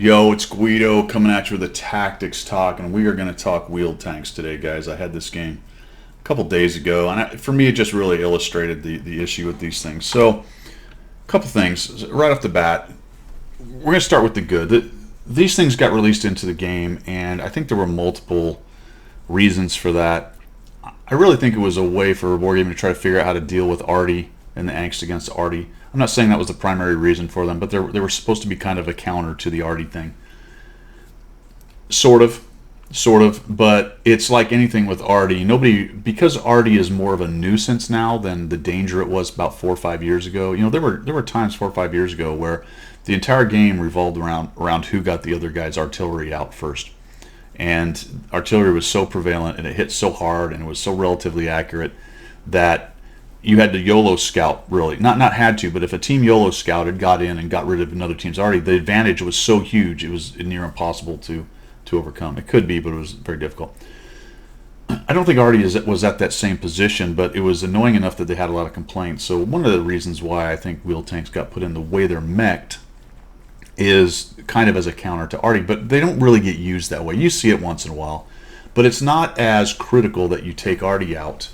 Yo, it's Guido coming at you with a tactics talk, and we are going to talk wheeled tanks today, guys. I had this game a couple days ago, and for me, it just really illustrated the issue with these things. So, a couple things right off the bat. We're going to start with the good. These things got released into the game, and I think there were multiple reasons for that. I really think it was a way for Wargaming to try to figure out how to deal with Artie and the angst against Artie. I'm not saying that was the primary reason for them, but they were supposed to be kind of a counter to the Artie thing. Sort of, but it's like anything with Artie. Because Artie is more of a nuisance now than the danger it was about 4 or 5 years ago. You know, there were times 4 or 5 years ago where the entire game revolved around who got the other guy's artillery out first. And artillery was so prevalent and it hit so hard and it was so relatively accurate that you had to YOLO scout, really. Not had to, but if a team YOLO scouted, got in and got rid of another team's arty, the advantage was so huge it was near impossible to overcome. It could be, but it was very difficult. I don't think Artie was at that same position, but it was annoying enough that they had a lot of complaints. So one of the reasons why I think wheel tanks got put in the way they're mech'd is kind of as a counter to Artie, but they don't really get used that way. You see it once in a while, but it's not as critical that you take Artie out.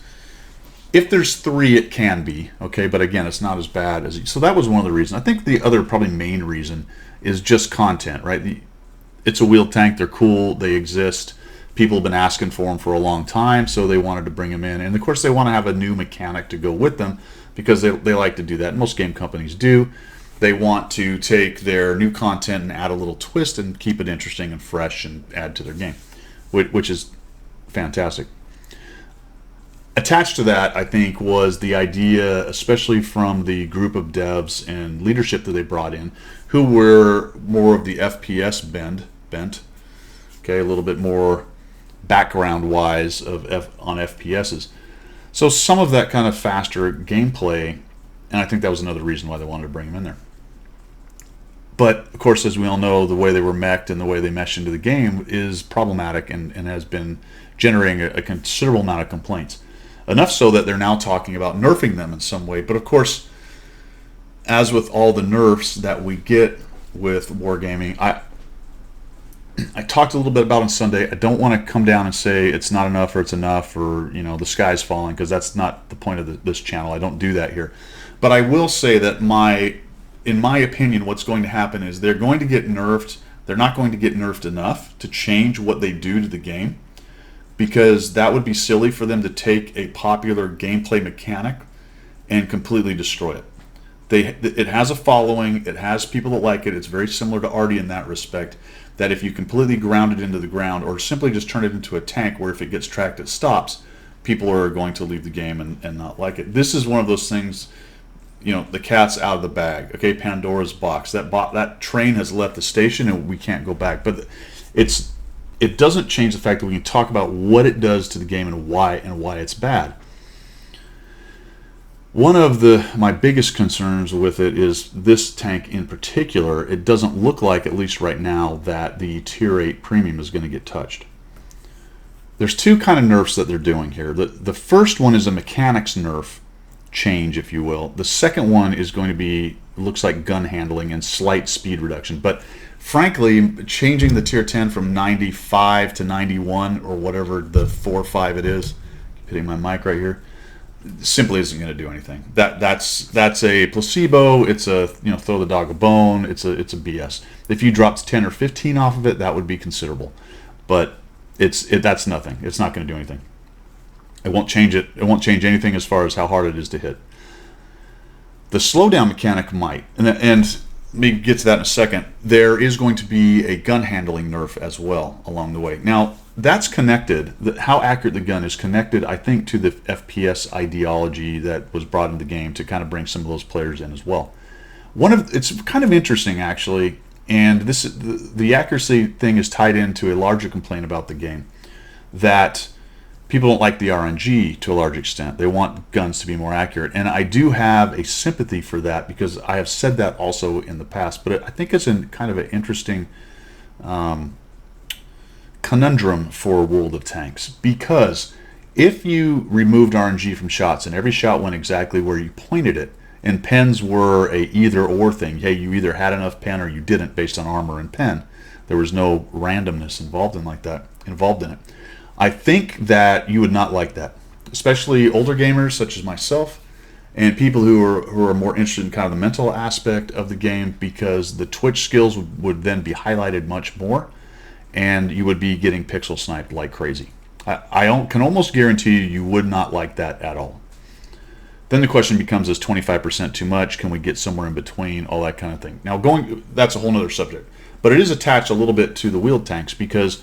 If there's three, it can be, okay, but again, it's not as bad as... So that was one of the reasons. I think the other probably main reason is just content, right? It's a wheeled tank, they're cool, they exist. People have been asking for them for a long time, so they wanted to bring them in. And of course, they want to have a new mechanic to go with them because they like to do that. Most game companies do. They want to take their new content and add a little twist and keep it interesting and fresh and add to their game, which is fantastic. Attached to that, I think, was the idea, especially from the group of devs and leadership that they brought in, who were more of the FPS bent, okay, a little bit more background-wise on FPSs. So some of that kind of faster gameplay, and I think that was another reason why they wanted to bring them in there. But, of course, as we all know, the way they were mech'd and the way they mesh into the game is problematic and has been generating a considerable amount of complaints. Enough so that they're now talking about nerfing them in some way. But of course, as with all the nerfs that we get with Wargaming, I talked a little bit about on Sunday. I don't want to come down and say it's not enough or it's enough or the sky's falling, because that's not the point of this channel. I don't do that here. But I will say that in my opinion, what's going to happen is they're going to get nerfed. They're not going to get nerfed enough to change what they do to the game, because that would be silly for them to take a popular gameplay mechanic and completely destroy it. It has a following, it has people that like it, it's very similar to Artie in that respect, that if you completely ground it into the ground or simply just turn it into a tank where if it gets tracked it stops, people are going to leave the game and not like it. This is one of those things, the cat's out of the bag, okay, Pandora's box. That train has left the station and we can't go back. But it doesn't change the fact that we can talk about what it does to the game and why it's bad. One of my biggest concerns with it is this tank in particular. It doesn't look like, at least right now, that the Tier 8 Premium is going to get touched. There's two kind of nerfs that they're doing here. The first one is a mechanics nerf change, if you will. The second one is going to be, looks like gun handling and slight speed reduction. But frankly, changing the tier 10 from 95 to 91 or whatever the 4 or 5 it is, hitting my mic right here, simply isn't going to do anything. That's a placebo. It's a throw the dog a bone. It's a BS. If you dropped 10 or 15 off of it, that would be considerable, but that's nothing. It's not going to do anything. It won't change it. It won't change anything as far as how hard it is to hit. The slowdown mechanic might, and me get to that in a second. There is going to be a gun handling nerf as well along the way. Now, that's connected. How accurate the gun is connected, I think, to the FPS ideology that was brought into the game to kind of bring some of those players in as well. It's kind of interesting, actually, and the accuracy thing is tied into a larger complaint about the game, that people don't like the RNG to a large extent. They want guns to be more accurate. And I do have a sympathy for that, because I have said that also in the past. But I think it's kind of an interesting conundrum for World of Tanks. Because if you removed RNG from shots and every shot went exactly where you pointed it, and pens were a either or thing. Hey, you either had enough pen or you didn't based on armor and pen. There was no randomness involved in it. I think that you would not like that, especially older gamers such as myself and people who are more interested in kind of the mental aspect of the game, because the twitch skills would then be highlighted much more, and you would be getting pixel sniped like crazy. I can almost guarantee you would not like that at all. Then the question becomes, is 25% too much? Can we get somewhere in between? All that kind of thing. Now, that's a whole other subject. But it is attached a little bit to the wheeled tanks, because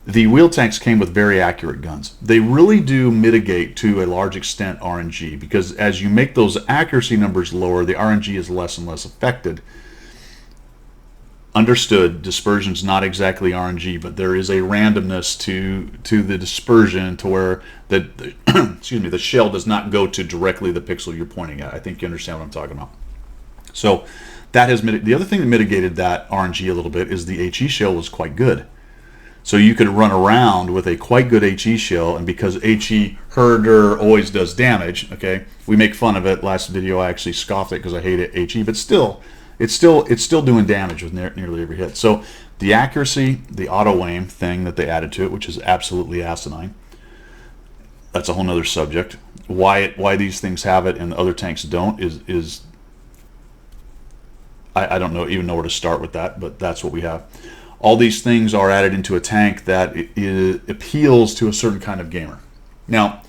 the wheeled tanks came with very accurate guns. They really do mitigate to a large extent RNG, because as you make those accuracy numbers lower, the RNG is less and less affected. Understood, dispersion's not exactly RNG, but there is a randomness to the dispersion, to where the excuse me, the shell does not go to directly the pixel you're pointing at. I think you understand what I'm talking about. So that has the other thing that mitigated that RNG a little bit is the HE shell was quite good. So you could run around with a quite good HE shell, and because HE herder always does damage, okay, we make fun of it. Last video I actually scoffed it because I hate it, HE, but still, it's still doing damage with nearly every hit. So the accuracy, the auto aim thing that they added to it, which is absolutely asinine. That's a whole nother subject. Why these things have it and the other tanks don't is I don't even know where to start with that, but that's what we have. All these things are added into a tank that it appeals to a certain kind of gamer. Now,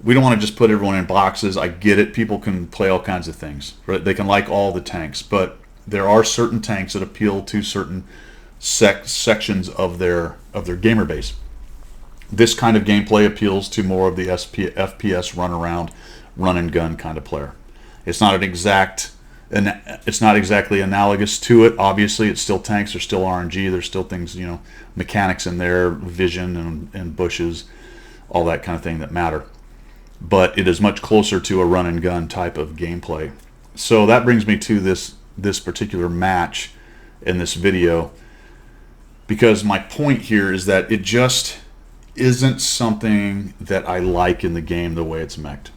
we don't want to just put everyone in boxes. I get it. People can play all kinds of things, right? They can like all the tanks, but there are certain tanks that appeal to certain sections of their gamer base. This kind of gameplay appeals to more of the FPS run around, run and gun kind of player. It's not exactly analogous to it. Obviously, it's still tanks. There's still RNG. There's still things, mechanics in there, vision and bushes, all that kind of thing that matter. But it is much closer to a run and gun type of gameplay. So that brings me to this particular match in this video, because my point here is that it just isn't something that I like in the game the way it's mech'd.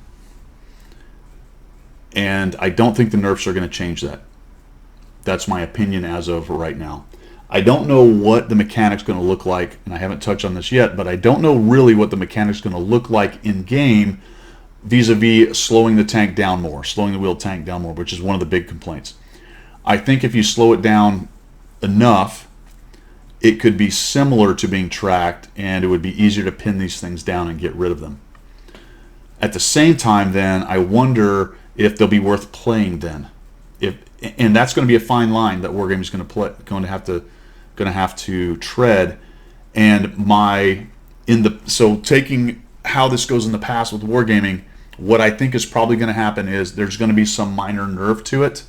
And I don't think the nerfs are going to change that. That's my opinion as of right now. I don't know what the mechanic's going to look like, and I haven't touched on this yet, but I don't know really what the mechanic's going to look like in game vis-a-vis slowing the tank down more, slowing the wheeled tank down more, which is one of the big complaints. I think if you slow it down enough, it could be similar to being tracked, and it would be easier to pin these things down and get rid of them. At the same time, then, I wonder if they'll be worth playing then. And that's going to be a fine line that Wargaming is going to have to tread. And so taking how this goes in the past with Wargaming, what I think is probably going to happen is there's going to be some minor nerf to it.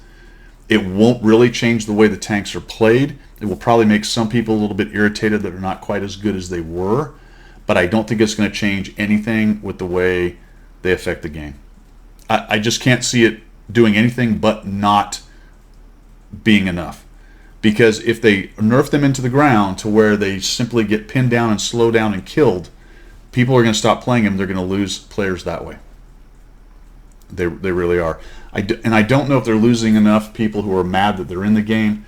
It won't really change the way the tanks are played. It will probably make some people a little bit irritated that are not quite as good as they were, but I don't think it's going to change anything with the way they affect the game. I just can't see it doing anything but not being enough. Because if they nerf them into the ground to where they simply get pinned down and slowed down and killed, people are going to stop playing them. They're going to lose players that way. They really are. And I don't know if they're losing enough people who are mad that they're in the game.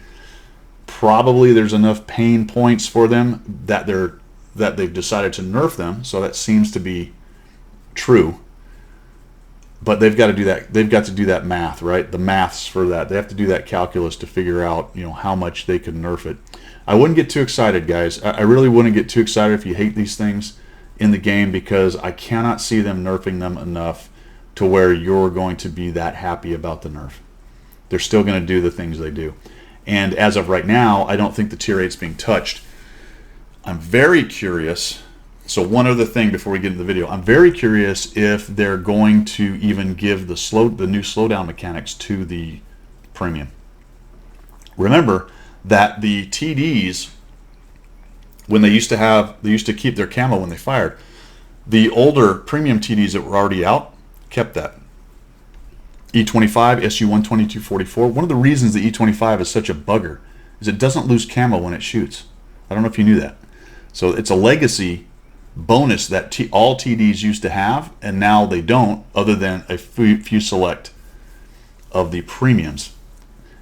Probably there's enough pain points for them that they've decided to nerf them. So that seems to be true. But they've got to do that. They've got to do that math, right? The maths for that. They have to do that calculus to figure out, how much they could nerf it. I wouldn't get too excited, guys. I really wouldn't get too excited if you hate these things in the game, because I cannot see them nerfing them enough to where you're going to be that happy about the nerf. They're still going to do the things they do. And as of right now, I don't think the tier 8's being touched. I'm very curious. So one other thing before we get into the video, I'm very curious if they're going to even give the new slowdown mechanics to the premium. Remember that the TDs, when they used to keep their camo when they fired, the older premium TDs that were already out kept that. E25, SU-122-44. One of the reasons the E25 is such a bugger is it doesn't lose camo when it shoots. I don't know if you knew that. So it's a legacy bonus that all TDs used to have, and now they don't, other than a few select of the premiums.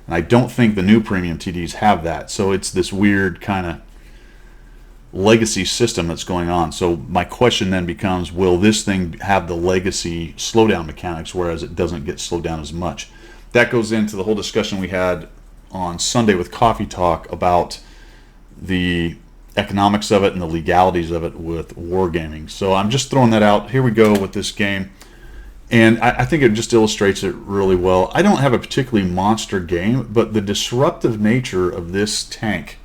And I don't think the new premium TDs have that. So it's this weird kind of legacy system that's going on. So my question then becomes, will this thing have the legacy slowdown mechanics, whereas it doesn't get slowed down as much? That goes into the whole discussion we had on Sunday with Coffee Talk about the economics of it and the legalities of it with wargaming. So I'm just throwing that out. Here we go with this game. And I think it just illustrates it really well. I don't have a particularly monster game, but the disruptive nature of this tank,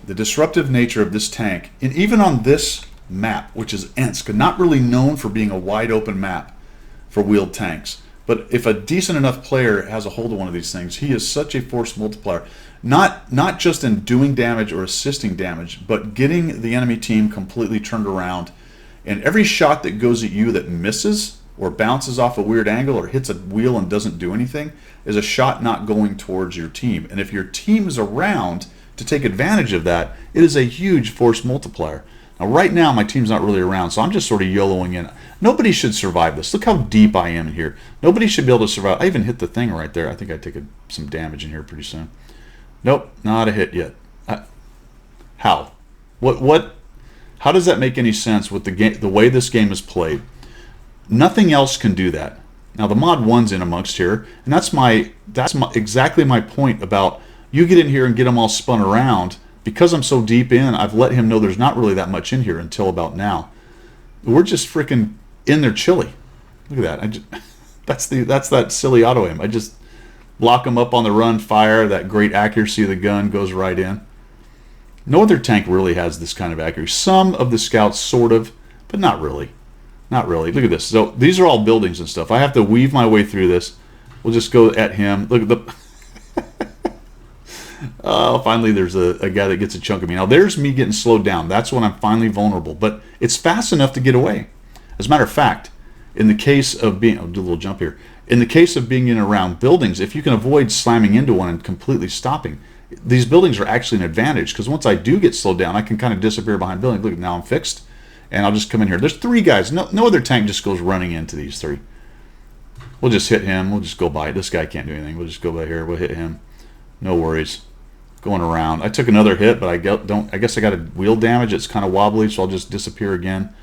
and even on this map, which is Ensk, not really known for being a wide open map for wheeled tanks, but if a decent enough player has a hold of one of these things, he is such a force multiplier. Not just in doing damage or assisting damage, but getting the enemy team completely turned around. And every shot that goes at you that misses or bounces off a weird angle or hits a wheel and doesn't do anything is a shot not going towards your team. And if your team is around to take advantage of that, it is a huge force multiplier. Now right now my team's not really around, so I'm just sort of YOLOing in. Nobody should survive this. Look how deep I am in here. Nobody should be able to survive. I even hit the thing right there. I think I take some damage in here pretty soon. Nope, not a hit yet. How? What? How does that make any sense with the way this game is played? Nothing else can do that. Now the mod 1's in amongst here, and that's exactly my point about you get in here and get them all spun around. Because I'm so deep in, I've let him know there's not really that much in here until about now. We're just freaking in there chilly. Look at that. That's that silly auto aim. I just block them up on the run, fire. That great accuracy of the gun goes right in. No other tank really has this kind of accuracy. Some of the scouts sort of, but not really. Not really. Look at this. So these are all buildings and stuff. I have to weave my way through this. We'll just go at him. Look at the... finally there's a guy that gets a chunk of me. Now there's me getting slowed down. That's when I'm finally vulnerable. But it's fast enough to get away. As a matter of fact, in the case of being... I'll do a little jump here. In the case of being in and around buildings, if you can avoid slamming into one and completely stopping, these buildings are actually an advantage, because once I do get slowed down, I can kind of disappear behind buildings. Look, now I'm fixed, and I'll just come in here. There's 3 guys. No other tank just goes running into these 3. We'll just hit him. We'll just go by. This guy can't do anything. We'll just go by here. We'll hit him. No worries. Going around. I took another hit, but I guess I got a wheel damage. It's kind of wobbly, so I'll just disappear again.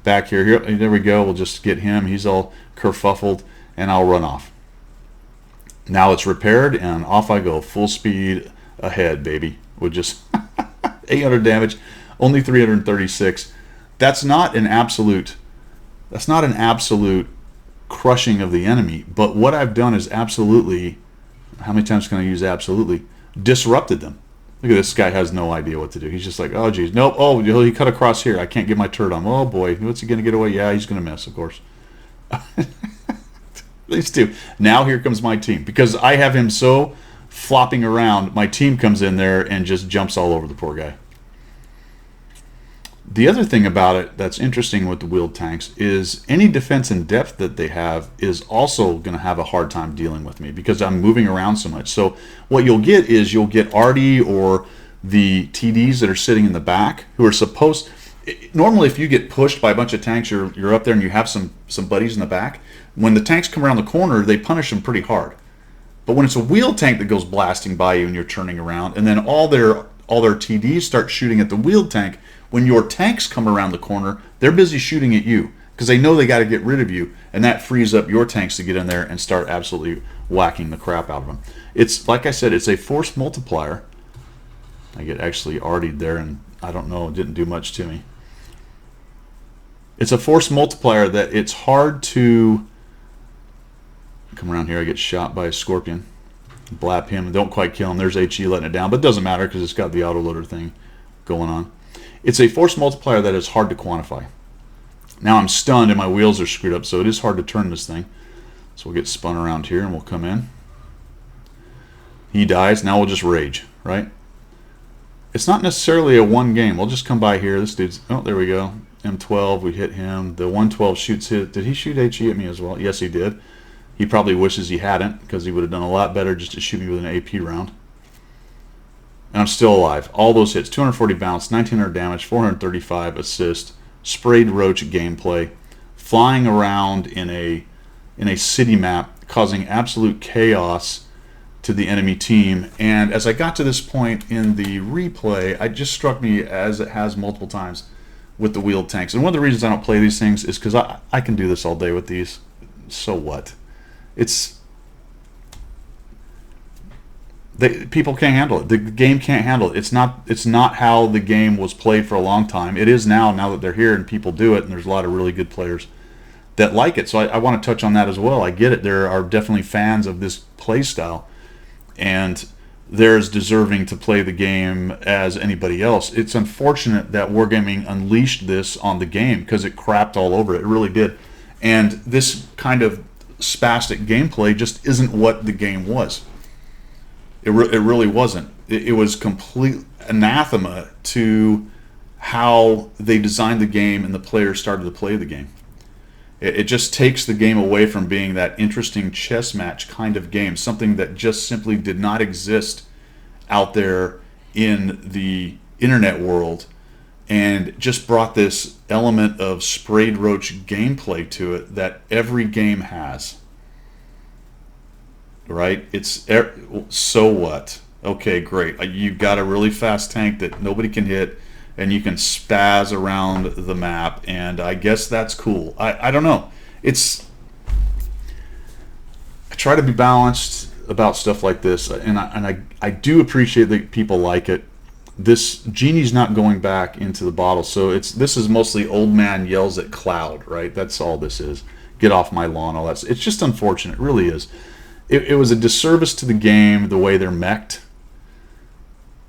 Back here. There we go. We'll just get him. He's all kerfuffled. And I'll run off. Now it's repaired, and off I go, full speed ahead, baby. With just 800 damage, only 336. That's not an absolute crushing of the enemy. But what I've done is absolutely, how many times can I use absolutely? Disrupted them. Look at this guy, has no idea what to do. He's just like, oh geez, nope. Oh, he cut across here. I can't get my turret on. Oh boy, what's he gonna get away? Yeah, he's gonna miss, of course. These 2. Now here comes my team. Because I have him so flopping around, my team comes in there and just jumps all over the poor guy. The other thing about it that's interesting with the wheeled tanks is any defense in depth that they have is also going to have a hard time dealing with me because I'm moving around so much. So what you'll get is you'll get Artie or the TDs that are sitting in the back who are supposed... Normally if you get pushed by a bunch of tanks, you're up there and you have some buddies in the back. When the tanks come around the corner, they punish them pretty hard. But when it's a wheeled tank that goes blasting by you and you're turning around, and then all their TDs start shooting at the wheeled tank, when your tanks come around the corner, they're busy shooting at you because they know they got to get rid of you, and that frees up your tanks to get in there and start absolutely whacking the crap out of them. It's, like I said, it's a force multiplier. I get actually artied there, and I don't know, it didn't do much to me. It's a force multiplier that it's hard to... Come around here, I get shot by a scorpion. Blap him, don't quite kill him. There's HE letting it down, but it doesn't matter because it's got the autoloader thing going on. It's a force multiplier that is hard to quantify. Now I'm stunned and my wheels are screwed up, so it is hard to turn this thing. So we'll get spun around here and we'll come in. He dies, now we'll just rage, right? It's not necessarily a one game. We'll just come by here. This dude's, oh, there we go. M12, we hit him. The 112 shoots hit. Did he shoot HE at me as well? Yes, he did. He probably wishes he hadn't, because he would have done a lot better just to shoot me with an AP round. And I'm still alive. All those hits, 240 bounce, 1900 damage, 435 assist, sprayed roach gameplay, flying around in a city map, causing absolute chaos to the enemy team. And as I got to this point in the replay, it just struck me, as it has multiple times, with the wheeled tanks. And one of the reasons I don't play these things is because I can do this all day with these. So what? People can't handle it. The game can't handle it. It's not how the game was played for a long time. It is now that they're here and people do it, and there's a lot of really good players that like it. So I want to touch on that as well. I get it. There are definitely fans of this play style, and they're as deserving to play the game as anybody else. It's unfortunate that Wargaming unleashed this on the game, because it crapped all over it. It really did. And this kind of spastic gameplay just isn't what the game was. It really wasn't. It was complete anathema to how they designed the game and the players started to play the game. It just takes the game away from being that interesting chess match kind of game, something that just simply did not exist out there in the internet world, and just brought this element of sprayed roach gameplay to it that every game has. Right? So what? Okay, great. You've got a really fast tank that nobody can hit, and you can spaz around the map, and I guess that's cool. I don't know. I try to be balanced about stuff like this, and I do appreciate that people like it. This genie's not going back into the bottle, so this is mostly old man yells at cloud, right? That's all this is. Get off my lawn, all that. It's just unfortunate, it really is. It was a disservice to the game the way they're mech'd.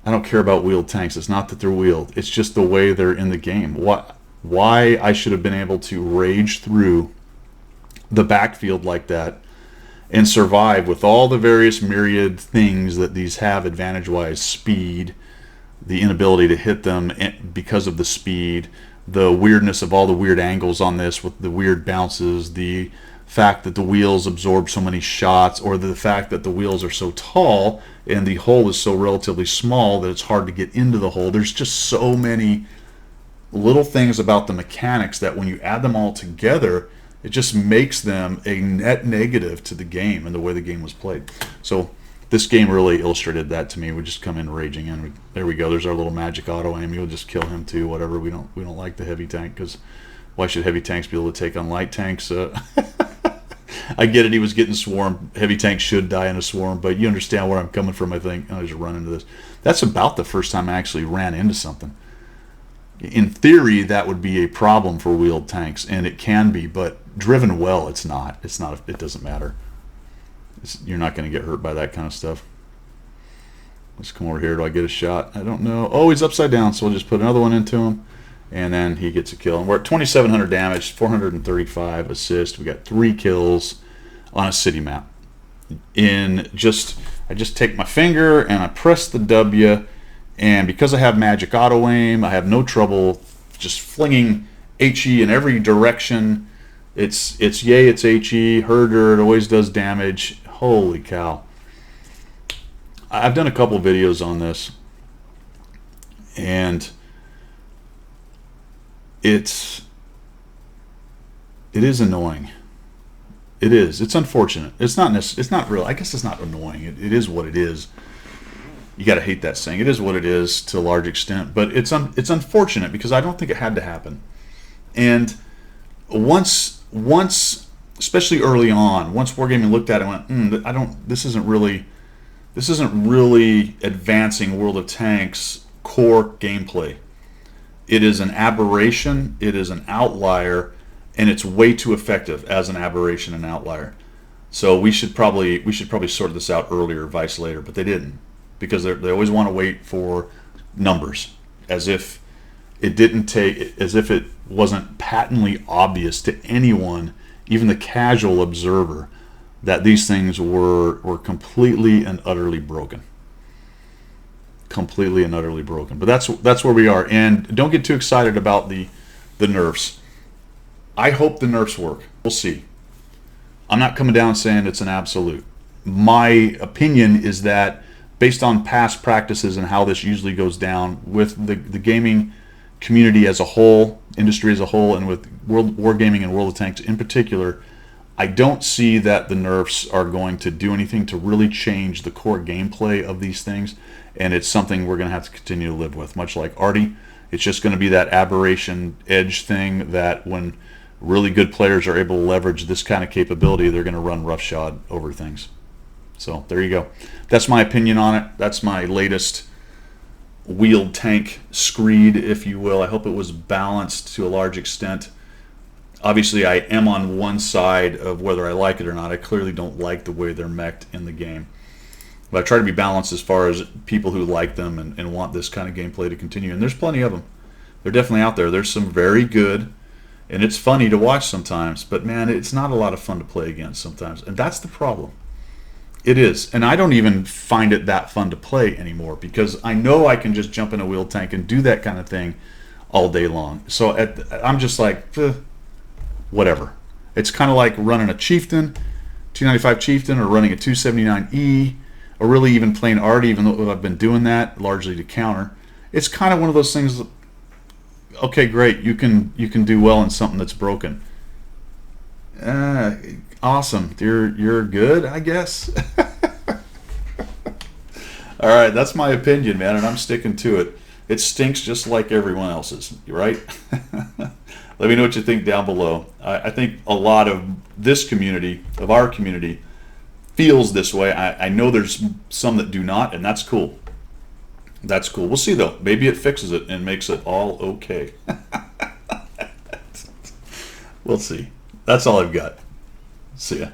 I don't care about wheeled tanks. It's not that they're wheeled. It's just the way they're in the game. Why I should have been able to rage through the backfield like that and survive with all the various myriad things that these have advantage-wise. Speed, the inability to hit them because of the speed, the weirdness of all the weird angles on this with the weird bounces, the fact that the wheels absorb so many shots, or the fact that the wheels are so tall and the hole is so relatively small that it's hard to get into the hole. There's just so many little things about the mechanics that when you add them all together, it just makes them a net negative to the game and the way the game was played. So this game really illustrated that to me. We just come in raging in. There we go. There's our little magic auto aim. You'll just kill him too. Whatever. We don't like the heavy tank, because why should heavy tanks be able to take on light tanks? I get it. He was getting swarmed. Heavy tanks should die in a swarm, but you understand where I'm coming from. I think I just run into this. That's about the first time I actually ran into something. In theory, that would be a problem for wheeled tanks, and it can be, but driven well, it's not. It's not. It doesn't matter. You're not going to get hurt by that kind of stuff. Let's come over here. Do I get a shot? I don't know. Oh, he's upside down, so we'll just put another one into him, and then he gets a kill. And we're at 2,700 damage, 435 assist. We got 3 kills on a city map. I just take my finger and I press the W, and because I have magic auto aim, I have no trouble just flinging HE in every direction. It's yay, it's HE, herder, it always does damage. Holy cow. I've done a couple videos on this, and it is annoying. It is. It's unfortunate. It's not real. I guess it's not annoying. It is what it is. You got to hate that saying. It is what it is to a large extent, but it's unfortunate because I don't think it had to happen. And once, especially early on, once Wargaming looked at it and went, this isn't really advancing World of Tanks core gameplay. It is an aberration. It is an outlier, and it's way too effective as an aberration and outlier. So we should probably sort this out earlier, vice later, but they didn't, because they always want to wait for numbers, as if it wasn't patently obvious to anyone, even the casual observer, that these things were completely and utterly broken. Completely and utterly broken. But that's where we are. And don't get too excited about the nerfs. I hope the nerfs work. We'll see. I'm not coming down saying it's an absolute. My opinion is that based on past practices and how this usually goes down with the gaming community as a whole, industry as a whole, and with Wargaming and World of Tanks in particular, I don't see that the nerfs are going to do anything to really change the core gameplay of these things, and it's something we're going to have to continue to live with. Much like Artie, it's just going to be that aberration edge thing that when really good players are able to leverage this kind of capability, they're going to run roughshod over things. So there you go. That's my opinion on it. That's my latest wheeled tank screed, if you will. I hope it was balanced to a large extent. Obviously, I am on one side of whether I like it or not. I clearly don't like the way they're mech'd in the game. But I try to be balanced as far as people who like them and want this kind of gameplay to continue. And there's plenty of them. They're definitely out there. There's some very good, and it's funny to watch sometimes. But, man, it's not a lot of fun to play against sometimes. And that's the problem. It is. And I don't even find it that fun to play anymore because I know I can just jump in a wheeled tank and do that kind of thing all day long. So I'm just like, whatever. It's kind of like running a Chieftain, 295 Chieftain, or running a 279E, or really even playing Artie, even though I've been doing that largely to counter. It's kind of one of those things. Okay, great. You can do well in something that's broken. Awesome. You're good, I guess. All right, that's my opinion, man, and I'm sticking to it. It stinks just like everyone else's, right? Let me know what you think down below. I think a lot of this community, of our community, feels this way. I know there's some that do not, and that's cool. That's cool. We'll see, though. Maybe it fixes it and makes it all okay. We'll see. That's all I've got. See ya.